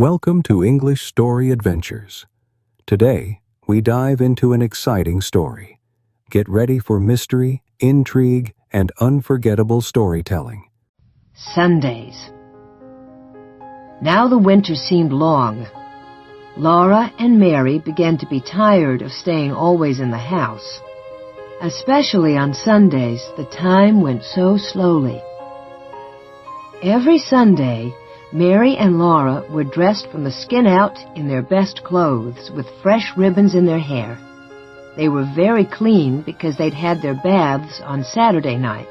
Welcome to English Story Adventures. Today, we dive into an exciting story. Get ready for mystery, intrigue, and unforgettable storytelling. Sundays. Now the winter seemed long. Laura and Mary began to be tired of staying always in the house. Especially on Sundays, the time went so slowly. Every Sunday, Mary and Laura were dressed from the skin out in their best clothes with fresh ribbons in their hair. They were very clean because they'd had their baths on Saturday night.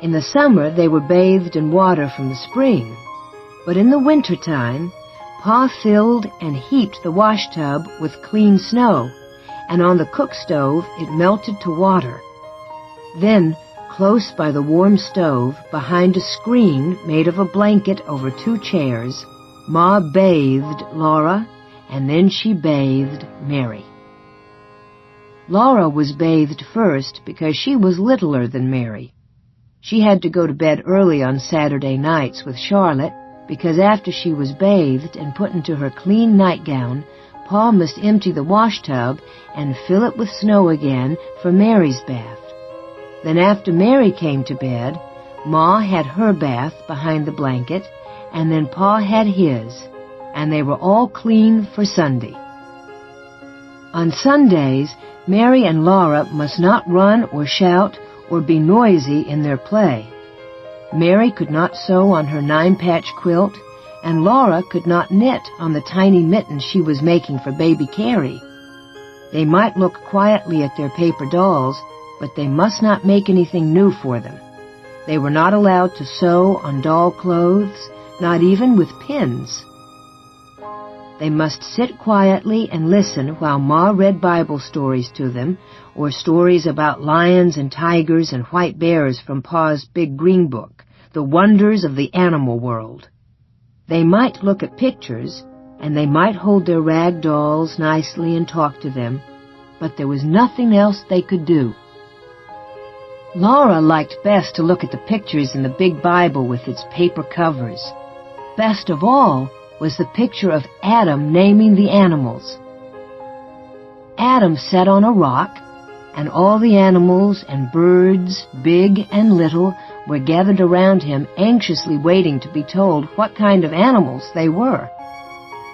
In the summer, they were bathed in water from the spring, but in the wintertime, Pa filled and heaped the wash tub with clean snow, and on the cook stove it melted to water. Then, close by the warm stove, behind a screen made of a blanket over two chairs, Ma bathed Laura, and then she bathed Mary. Laura was bathed first because she was littler than Mary. She had to go to bed early on Saturday nights with Charlotte because after she was bathed and put into her clean nightgown, Pa must empty the wash tub and fill it with snow again for Mary's bath. Then after Mary came to bed, Ma had her bath behind the blanket, and then Pa had his, and they were all clean for Sunday. On Sundays, Mary and Laura must not run or shout or be noisy in their play. Mary could not sew on her 9-patch quilt, and Laura could not knit on the tiny mittens she was making for baby Carrie. They might look quietly at their paper dolls, but they must not make anything new for them. They were not allowed to sew on doll clothes, not even with pins. They must sit quietly and listen while Ma read Bible stories to them, or stories about lions and tigers and white bears from Pa's big green book, The Wonders of the Animal World. They might look at pictures, and they might hold their rag dolls nicely and talk to them, but there was nothing else they could do. Laura liked best to look at the pictures in the big Bible with its paper covers. Best of all was the picture of Adam naming the animals. Adam sat on a rock, and all the animals and birds, big and little, were gathered around him, anxiously waiting to be told what kind of animals they were.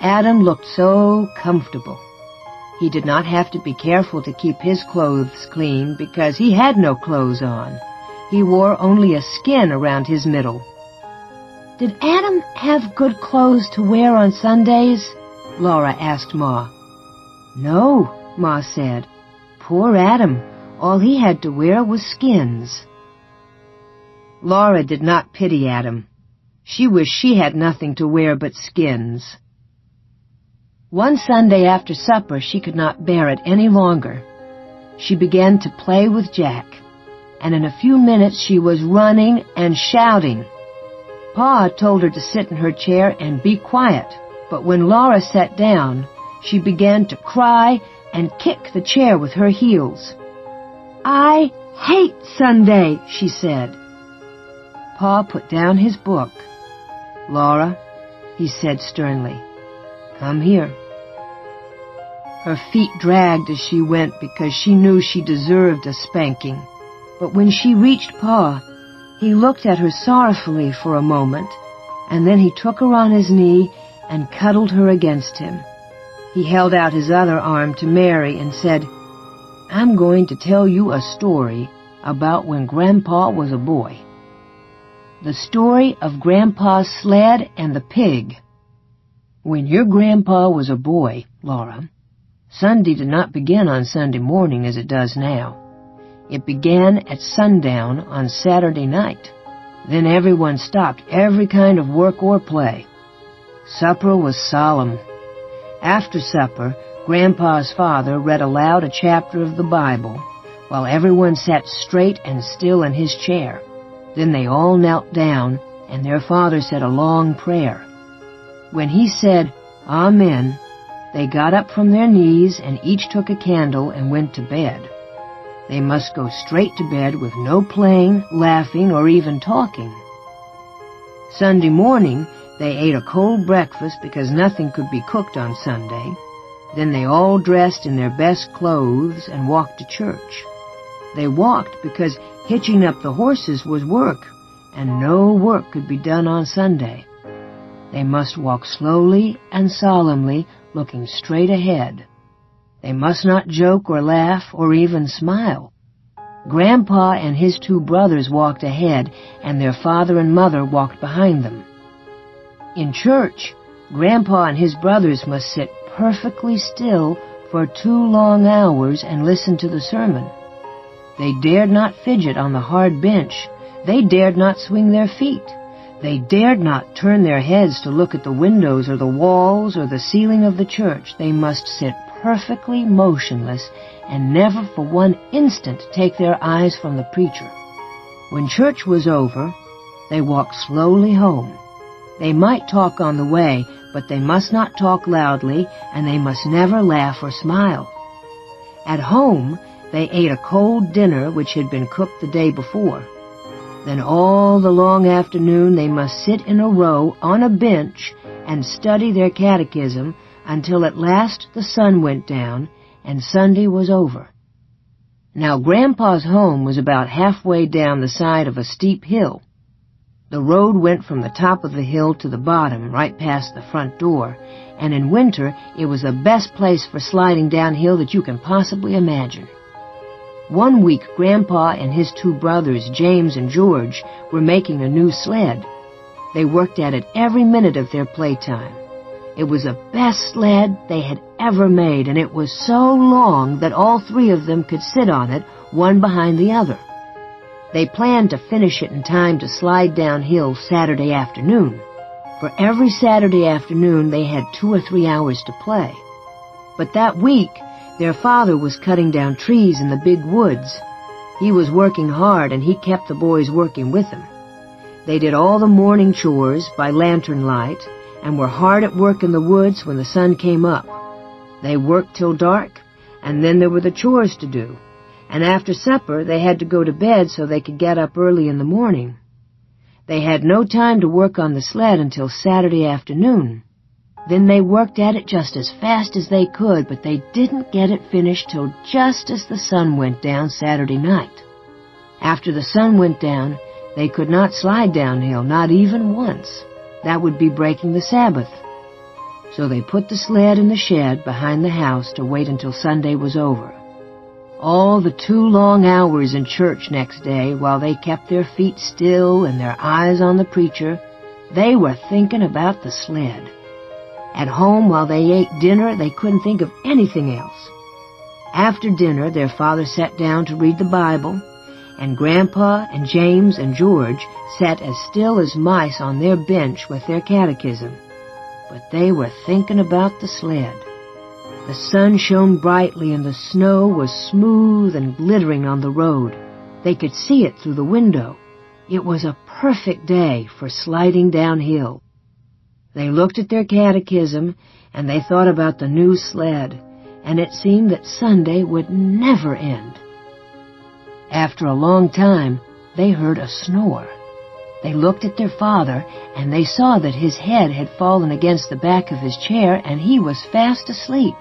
Adam looked so comfortable. He did not have to be careful to keep his clothes clean because he had no clothes on. He wore only a skin around his middle. "Did Adam have good clothes to wear on Sundays?" Laura asked Ma. "No," Ma said. "Poor Adam. All he had to wear was skins." Laura did not pity Adam. She wished she had nothing to wear but skins. One Sunday after supper, she could not bear it any longer. She began to play with Jack, and in a few minutes she was running and shouting. Pa told her to sit in her chair and be quiet, but when Laura sat down, she began to cry and kick the chair with her heels. "I hate Sunday," she said. Pa put down his book. "Laura," he said sternly, "come here." Her feet dragged as she went because she knew she deserved a spanking. But when she reached Pa, he looked at her sorrowfully for a moment, and then he took her on his knee and cuddled her against him. He held out his other arm to Mary and said, "I'm going to tell you a story about when Grandpa was a boy. The story of Grandpa's sled and the pig. When your grandpa was a boy, Laura, Sunday did not begin on Sunday morning as it does now. It began at sundown on Saturday night. Then everyone stopped every kind of work or play. Supper was solemn. After supper, Grandpa's father read aloud a chapter of the Bible, while everyone sat straight and still in his chair. Then they all knelt down, and their father said a long prayer. When he said, 'Amen,' they got up from their knees and each took a candle and went to bed. They must go straight to bed with no playing, laughing, or even talking. Sunday morning, They ate a cold breakfast because nothing could be cooked on Sunday. Then they all dressed in their best clothes and walked to church. They walked because hitching up the horses was work, and no work could be done on Sunday. They must walk slowly and solemnly, looking straight ahead. They must not joke or laugh or even smile. Grandpa and his 2 brothers walked ahead, and their father and mother walked behind them. In church, Grandpa and his brothers must sit perfectly still for 2 long hours and listen to the sermon. They dared not fidget on the hard bench. They dared not swing their feet. They dared not turn their heads to look at the windows or the walls or the ceiling of the church. They must sit perfectly motionless and never for 1 instant take their eyes from the preacher. When church was over, they walked slowly home. They might talk on the way, but they must not talk loudly, and they must never laugh or smile. At home, they ate a cold dinner which had been cooked the day before. Then all the long afternoon they must sit in a row on a bench and study their catechism until at last the sun went down and Sunday was over. Now Grandpa's home was about halfway down the side of a steep hill. The road went from the top of the hill to the bottom, right past the front door, and in winter it was the best place for sliding downhill that you can possibly imagine. One week, Grandpa and his 2 brothers, James and George, were making a new sled. They worked at it every minute of their playtime. It was the best sled they had ever made, and it was so long that all 3 of them could sit on it, one behind the other. They planned to finish it in time to slide downhill Saturday afternoon. For every Saturday afternoon, they had 2 or 3 hours to play. But that week, their father was cutting down trees in the big woods. He was working hard, and he kept the boys working with him. They did all the morning chores by lantern light and were hard at work in the woods when the sun came up. They worked till dark, and then there were the chores to do. And after supper, they had to go to bed so they could get up early in the morning. They had no time to work on the sled until Saturday afternoon. Then they worked at it just as fast as they could, but they didn't get it finished till just as the sun went down Saturday night. After the sun went down, they could not slide downhill, not even once. That would be breaking the Sabbath. So they put the sled in the shed behind the house to wait until Sunday was over. All the 2 long hours in church next day, while they kept their feet still and their eyes on the preacher, they were thinking about the sled. At home, while they ate dinner, they couldn't think of anything else. After dinner, their father sat down to read the Bible, and Grandpa and James and George sat as still as mice on their bench with their catechism. But they were thinking about the sled. The sun shone brightly, and the snow was smooth and glittering on the road. They could see it through the window. It was a perfect day for sliding downhill. They looked at their catechism, and they thought about the new sled, and it seemed that Sunday would never end. After a long time, they heard a snore. They looked at their father, and they saw that his head had fallen against the back of his chair, and he was fast asleep.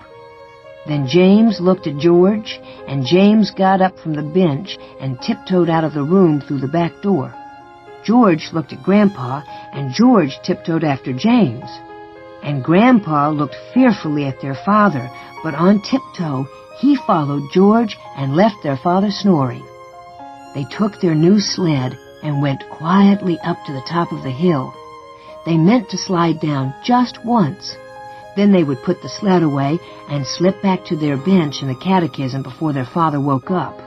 Then James looked at George, and James got up from the bench and tiptoed out of the room through the back door. George looked at Grandpa, and George tiptoed after James. And Grandpa looked fearfully at their father, but on tiptoe he followed George and left their father snoring. They took their new sled and went quietly up to the top of the hill. They meant to slide down just once. Then they would put the sled away and slip back to their bench in the catechism before their father woke up.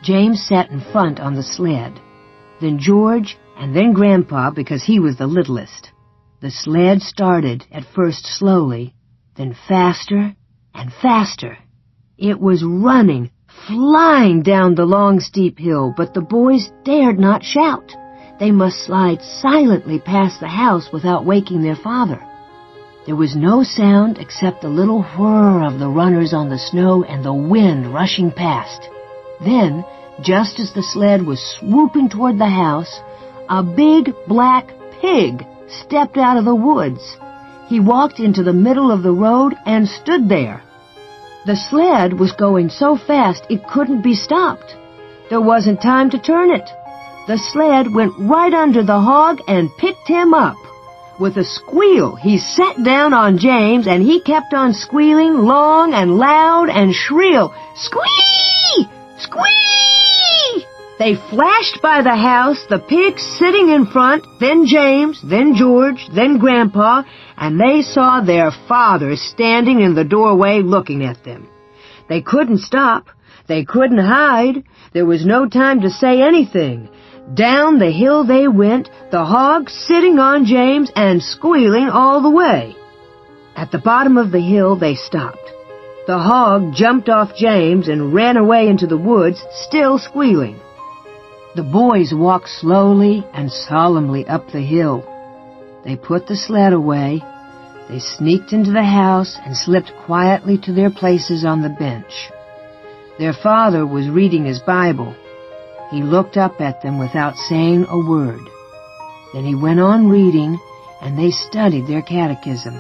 James sat in front on the sled. Then George, and then Grandpa, because he was the littlest. The sled started, at first slowly, then faster and faster. It was running, flying down the long, steep hill, but the boys dared not shout. They must slide silently past the house without waking their father. There was no sound except the little whir of the runners on the snow and the wind rushing past. Then, just as the sled was swooping toward the house, a big black pig stepped out of the woods. He walked into the middle of the road and stood there. The sled was going so fast it couldn't be stopped. There wasn't time to turn it. The sled went right under the hog and picked him up. With a squeal, he sat down on James, and he kept on squealing long and loud and shrill. Squee! Squee! They flashed by the house, the pigs sitting in front, then James, then George, then Grandpa, and they saw their father standing in the doorway looking at them. They couldn't stop. They couldn't hide. There was no time to say anything. Down the hill they went, the hog sitting on James and squealing all the way. At the bottom of the hill they stopped. The hog jumped off James and ran away into the woods, still squealing. The boys walked slowly and solemnly up the hill. They put the sled away. They sneaked into the house and slipped quietly to their places on the bench. Their father was reading his Bible. He looked up at them without saying a word. Then he went on reading, and they studied their catechism.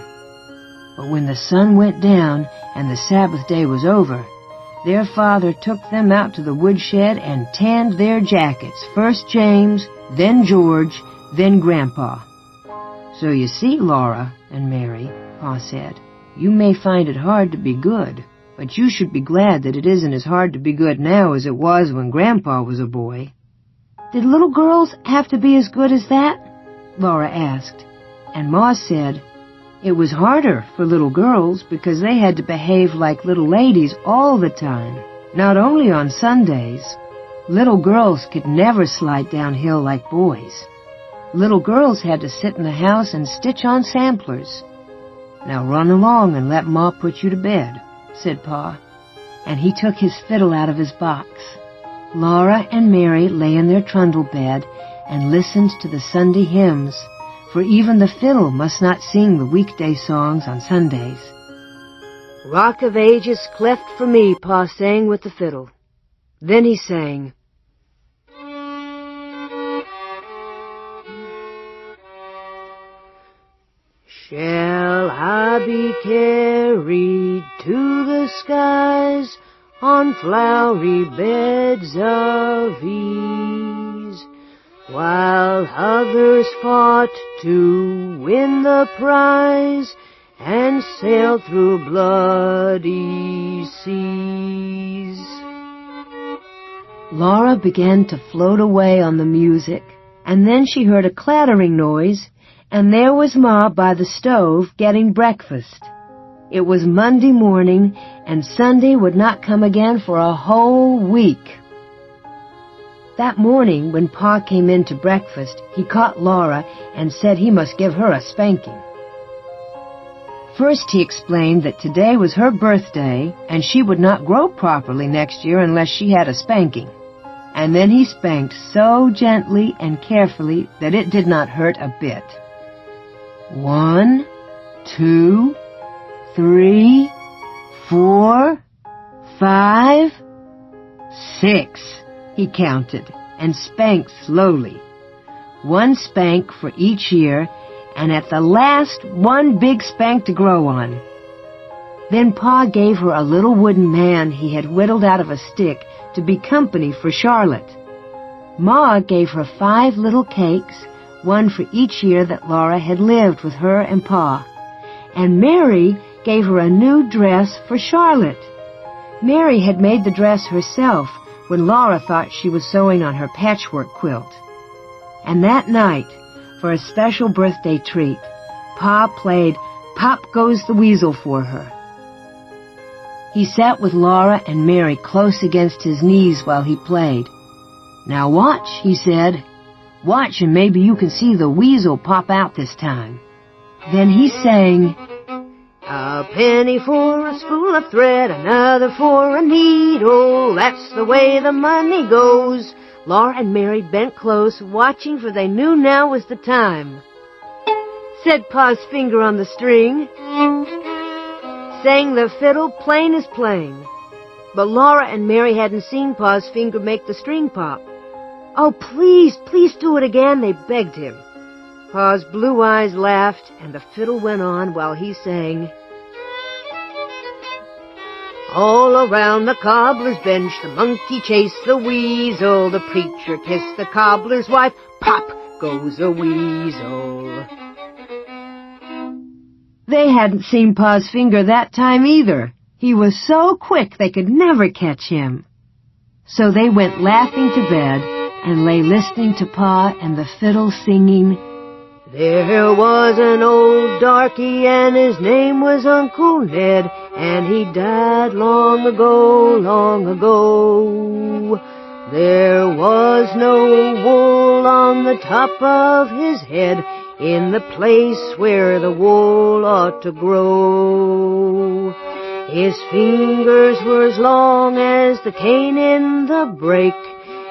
But when the sun went down and the Sabbath day was over, their father took them out to the woodshed and tanned their jackets, first James, then George, then Grandpa. "So you see, Laura and Mary," Pa said, "you may find it hard to be good, but you should be glad that it isn't as hard to be good now as it was when Grandpa was a boy." "Did little girls have to be as good as that?" Laura asked. And Ma said, "It was harder for little girls because they had to behave like little ladies all the time, not only on Sundays. Little girls could never slide downhill like boys. Little girls had to sit in the house and stitch on samplers. Now run along and let Ma put you to bed," said Pa, and he took his fiddle out of his box. Laura and Mary lay in their trundle bed and listened to the Sunday hymns, for even the fiddle must not sing the weekday songs on Sundays. "Rock of Ages, cleft for me," Pa sang with the fiddle. Then he sang, "Shall I be carried to the skies on flowery beds of ease, while others fought to win the prize and sailed through bloody seas?" Laura began to float away on the music, and then she heard a clattering noise, and there was Ma by the stove getting breakfast. It was Monday morning, and Sunday would not come again for a whole week. That morning, when Pa came in to breakfast, he caught Laura and said he must give her a spanking. First he explained that today was her birthday, and she would not grow properly next year unless she had a spanking. And then he spanked so gently and carefully that it did not hurt a bit. 1, 2, 3, 4, 5, 6, he counted, and spanked slowly. 1 spank for each year, and at the last, 1 big spank to grow on. Then Pa gave her a little wooden man he had whittled out of a stick to be company for Charlotte. Ma gave her 5 little cakes, 1 for each year that Laura had lived with her and Pa. And Mary gave her a new dress for Charlotte. Mary had made the dress herself when Laura thought she was sewing on her patchwork quilt. And that night, for a special birthday treat, Pa played Pop Goes the Weasel for her. He sat with Laura and Mary close against his knees while he played. "Now watch," he said. "Watch, and maybe you can see the weasel pop out this time." Then he sang, "A penny for a spool of thread, another for a needle, that's the way the money goes." Laura and Mary bent close, watching, for they knew now was the time. Said Pa's finger on the string, sang the fiddle plain as plain. But Laura and Mary hadn't seen Pa's finger make the string pop. "Oh, please, please do it again," they begged him. Pa's blue eyes laughed, and the fiddle went on while he sang. All around the cobbler's bench, the monkey chased the weasel. The preacher kissed the cobbler's wife. Pop goes a weasel. They hadn't seen Pa's finger that time either. He was so quick they could never catch him. So they went laughing to bed and lay listening to Pa and the fiddle singing, "There was an old darky and his name was Uncle Ned, and he died long ago, long ago. There was no wool on the top of his head, in the place where the wool ought to grow. His fingers were as long as the cane in the brake,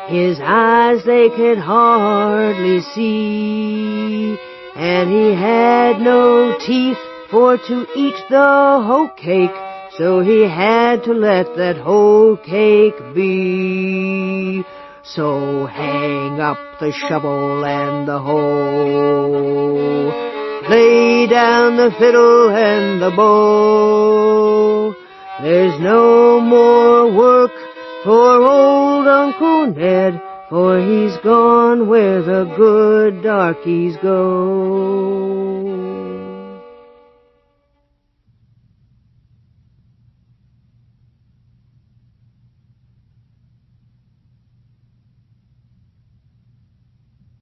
his eyes they could hardly see, and he had no teeth for to eat the hoe cake, so he had to let that hoe cake be. So hang up the shovel and the hoe, lay down the fiddle and the bow. There's no more work for old Uncle Ned, for he's gone where the good darkies go."